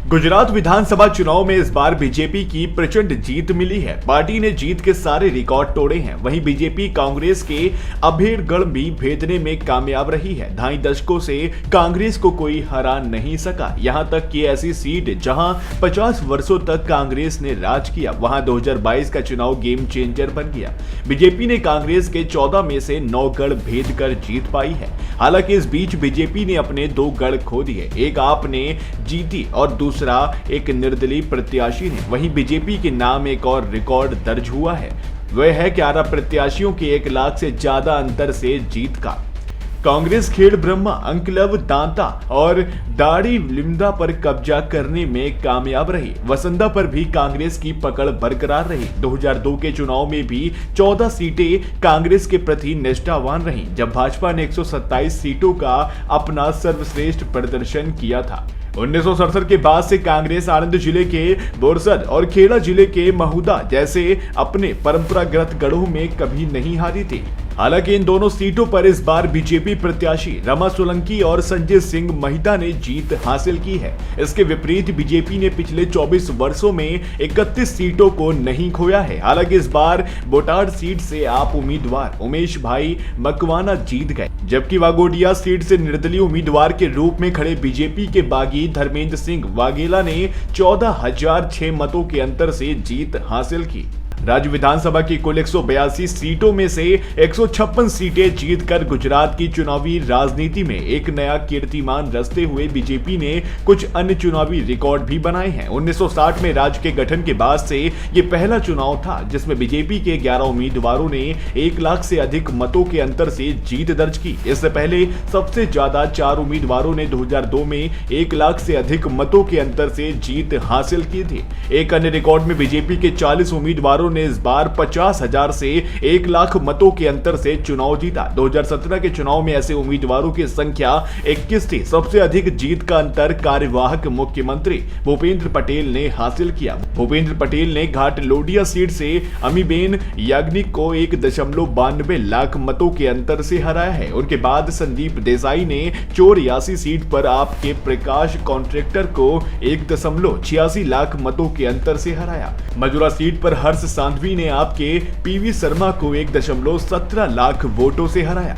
गुजरात विधानसभा चुनाव में इस बार बीजेपी की प्रचंड जीत मिली है। पार्टी ने जीत के सारे रिकॉर्ड तोड़े हैं। वहीं बीजेपी कांग्रेस के अभेरगढ़ भी भेदने में कामयाब रही है। 2.5 दशकों से कांग्रेस को कोई हरा नहीं सका। यहां तक कि ऐसी सीट जहां 50 वर्षों तक कांग्रेस ने राज किया, वहां 2022 का चुनाव गेम चेंजर बन गया। बीजेपी ने कांग्रेस के 14 में से 9 गढ़ भेद कर जीत पाई है। हालांकि इस बीच बीजेपी ने अपने 2 गढ़ खो दिए। एक आप ने जीती और दूसरा एक निर्दलीय प्रत्याशी ने। वहीं बीजेपी के नाम एक और रिकॉर्ड दर्ज हुआ है। वह है 11 प्रत्याशियों के 1 लाख से ज्यादा अंतर से जीत का। कांग्रेस खेड़ ब्रह्मा, अंकलव दांता और दाढ़ी लिम्दा पर कब्जा करने में कामयाब रही। वसंदा पर भी कांग्रेस की पकड़ बरकरार रही। 2002 के चुनाव में भी 14 सीटें कांग्रेस के प्रति निष्ठावान रहीं, जब भाजपा ने 127 सीटों का अपना सर्वश्रेष्ठ प्रदर्शन किया था। 1967 के बाद से कांग्रेस आनंद जिले के बोरसद और खेड़ा जिले के महुदा जैसे अपने परंपरागत गढ़ों में कभी नहीं हारी थी। हालांकि इन दोनों सीटों पर इस बार बीजेपी प्रत्याशी रमा सोलंकी और संजय सिंह महिता ने जीत हासिल की है। इसके विपरीत बीजेपी ने पिछले 24 वर्षों में 31 सीटों को नहीं खोया है। हालांकि इस बार बोटाड सीट से आप उम्मीदवार उमेश भाई मकवाना जीत गए, जबकि वागोडिया सीट से निर्दलीय उम्मीदवार के रूप में खड़े बीजेपी के बागी धर्मेंद्र सिंह वाघेला ने 14,006 मतों के अंतर से जीत हासिल की। राज्य विधानसभा की कुल 182 सीटों में से 156 सीटें जीतकर गुजरात की चुनावी राजनीति में एक नया कीर्तिमान रचते हुए बीजेपी ने कुछ अन्य चुनावी रिकॉर्ड भी बनाए हैं। 1960 में राज्य के गठन के बाद से ये पहला चुनाव था जिसमें बीजेपी के 11 उम्मीदवारों ने 1 लाख से अधिक मतों के अंतर से जीत दर्ज की। इससे पहले सबसे ज्यादा 4 उम्मीदवारों ने 2002 में 1 लाख से अधिक मतों के अंतर से जीत हासिल की थी। एक अन्य रिकॉर्ड में बीजेपी के 40 उम्मीदवारों ने इस बार 50,000 से 1 लाख मतों के अंतर से चुनाव जीता। 2017 के चुनाव में ऐसे उम्मीदवारों की संख्या 21 थी। सबसे अधिक जीत का अंतर कार्यवाहक मुख्यमंत्री भूपेंद्र पटेल ने हासिल किया। भूपेंद्र पटेल ने घाट लोडिया सीट से अमीबेन याग्निक को 1.92 लाख मतों के अंतर से हराया है। उनके बाद संदीप देसाई ने 84 सीट पर आपके प्रकाश कॉन्ट्रैक्टर को 1.86 लाख मतों के अंतर से हराया। मजुरा सीट पर हर्ष सांघवी ने आपके पीवी शर्मा को 1.17 लाख वोटों से हराया।